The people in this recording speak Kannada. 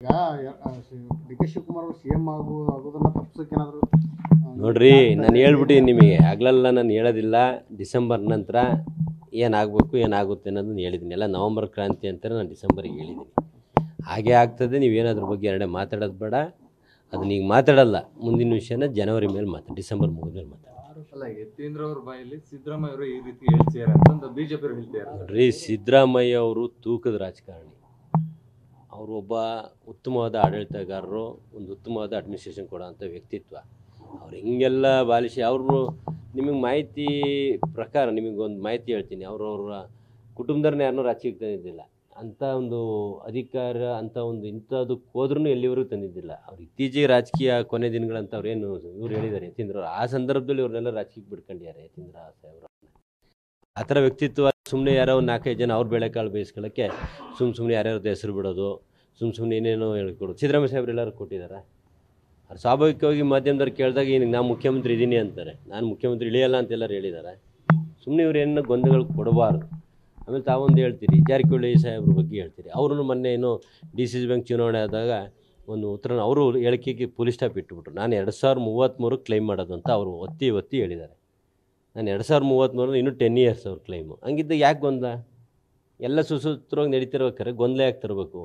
ಡಿ ಕೆ ಶಿವಕುಮಾರ್ ಅವರು ಸಿ ಎಂ ಆಗೋದನ್ನ ತಪ್ಪಿಸೋಕೆ ಏನಾದರೂ ನೋಡ್ರಿ, ನಾನು ಹೇಳ್ಬಿಟ್ಟಿದ್ದೀನಿ ನಿಮಗೆ. ಆಗಲೆಲ್ಲ ನಾನು ಹೇಳೋದಿಲ್ಲ. ಡಿಸೆಂಬರ್ ನಂತರ ಏನಾಗಬೇಕು ಏನಾಗುತ್ತೆ ಅನ್ನೋದನ್ನ ಹೇಳಿದ್ದೀನಿ. ಎಲ್ಲ ನವಂಬರ್ ಕ್ರಾಂತಿ ಅಂತಾರೆ, ನಾನು ಡಿಸೆಂಬರಿಗೆ ಹೇಳಿದ್ದೀನಿ. ಹಾಗೆ ಆಗ್ತದೆ. ನೀವೇನದ್ರ ಬಗ್ಗೆ ಎರಡೇ ಮಾತಾಡೋದು ಬೇಡ. ಅದನ್ನ ಈಗ ಮಾತಾಡಲ್ಲ. ಮುಂದಿನ ವಿಷಯನ ಜನವರಿ ಮೇಲೆ ಡಿಸೆಂಬರ್ ಮುಗಿದ್ಮೇಲೆ ಮಾತಾಡ. ಅಲ್ಲ, ಯತೀಂದ್ರ ಅವ್ರ ಬಾಯಲ್ಲಿ ಸಿದ್ದರಾಮಯ್ಯ ಅವರು ಈ ರೀತಿ ಹೇಳ್ತಿದ್ದಾರೆ ಅಂತ ಬಿಜೆಪಿ ಅವರು ಹೇಳ್ತಿದ್ದಾರೆ. ನೋಡ್ರಿ, ಸಿದ್ದರಾಮಯ್ಯ ಅವರು ತೂಕದ ರಾಜಕಾರಣಿ. ಅವರು ಒಬ್ಬ ಉತ್ತಮವಾದ ಆಡಳಿತಗಾರರು, ಒಂದು ಉತ್ತಮವಾದ ಅಡ್ಮಿನಿಸ್ಟ್ರೇಷನ್ ಕೊಡೋಂಥ ವ್ಯಕ್ತಿತ್ವ. ಅವ್ರು ಹಿಂಗೆಲ್ಲ ಬಾಲಿಸಿ ಅವರು ನಿಮಗೆ ಮಾಹಿತಿ ಪ್ರಕಾರ ನಿಮಗೊಂದು ಮಾಹಿತಿ ಹೇಳ್ತೀನಿ. ಅವ್ರವ್ರ ಕುಟುಂಬದವ್ರನ್ನ ಯಾರನ್ನೂ ರಾಜಕೀಯಕ್ಕೆ ತಂದಿದ್ದಿಲ್ಲ. ಅಂಥ ಒಂದು ಅಧಿಕಾರ ಅಂಥ ಒಂದು ಇಂಥದಕ್ಕೆ ಹೋದ್ರೂ ಎಲ್ಲಿವರೆಗೂ ತಂದಿದ್ದಿಲ್ಲ. ಅವ್ರು ಇತ್ತೀಚೆಗೆ ರಾಜಕೀಯ ಕೊನೆ ದಿನಗಳಂತ ಅವ್ರೇನು ಇವ್ರು ಹೇಳಿದ್ದಾರೆ ಯತೀಂದ್ರ ಅವರು. ಆ ಸಂದರ್ಭದಲ್ಲಿ ಅವ್ರನ್ನೆಲ್ಲ ರಾಜಕೀಯಕ್ಕೆ ಬಿಡ್ಕೊಂಡಿದ್ದಾರೆ ಯತೀಂದ್ರ ಸಾಹೇಬ್ರು. ಆ ಥರ ವ್ಯಕ್ತಿತ್ವ. ಸುಮ್ಮನೆ ಯಾರೋ ಒಂದು 4-5 ಜನ ಅವ್ರ ಬೇಳೆಕಾಳು ಬೇಯಿಸ್ಕೊಳ್ಳೋಕ್ಕೆ ಸುಮ್ಮನೆ ಯಾರ್ಯಾರ್ದು ಹೆಸರು ಬಿಡೋದು, ಸುಮ್ಮನೆ ಏನೇನೋ ಹೇಳ್ಕೊಡೋದು. ಸಿದ್ದರಾಮಯ್ಯ ಸಾಹೇಬ್ರು ಎಲ್ಲರೂ ಕೊಟ್ಟಿದ್ದಾರೆ. ಅವ್ರು ಸ್ವಾಭಾವಿಕವಾಗಿ ಮಾಧ್ಯಮದವ್ರು ಕೇಳಿದಾಗ ಈಗ ನಾನು ಮುಖ್ಯಮಂತ್ರಿ ಇದ್ದೀನಿ ಅಂತಾರೆ. ನಾನು ಮುಖ್ಯಮಂತ್ರಿ ಇಳಿಯಲ್ಲ ಅಂತೆಲ್ಲರೂ ಹೇಳಿದ್ದಾರೆ. ಸುಮ್ಮನೆ ಇವ್ರು ಏನೋ ಗೊಂದಲಗಳು ಕೊಡಬಾರ್ದು. ಆಮೇಲೆ ತಾವೊಂದು ಹೇಳ್ತೀರಿ, ಜಾರಕಿಹೊಳಿ ಸಾಹೇಬ್ರ ಬಗ್ಗೆ ಹೇಳ್ತೀರಿ. ಅವರು ಮೊನ್ನೆ ಏನೋ DCC ಬ್ಯಾಂಕ್ ಚುನಾವಣೆ ಆದಾಗ ಒಂದು ಉತ್ತರ ಅವರು ಹೇಳಿಕೆಗೆ ಪೊಲೀಸ್ ಸ್ಟಾಪ್ ಇಟ್ಬಿಟ್ರು. ನಾನು 2033 ಕ್ಲೈಮ್ ಮಾಡೋದು ಅಂತ ಅವರು ಒತ್ತಿ ಹೇಳಿದ್ದಾರೆ. ನಾನು 2033 ಇನ್ನೂ 10 ಇಯರ್ಸ್ ಅವ್ರ ಕ್ಲೈಮು. ಹಂಗಿದ್ದಾಗ ಯಾಕೆ ಗೊಂದಲ? ಎಲ್ಲ ಸುಸೂತ್ರವಾಗಿ ನಡೀತಿರ್ಬೇಕಾರೆ ಗೊಂದಲ ಯಾಕೆ ತರಬೇಕು?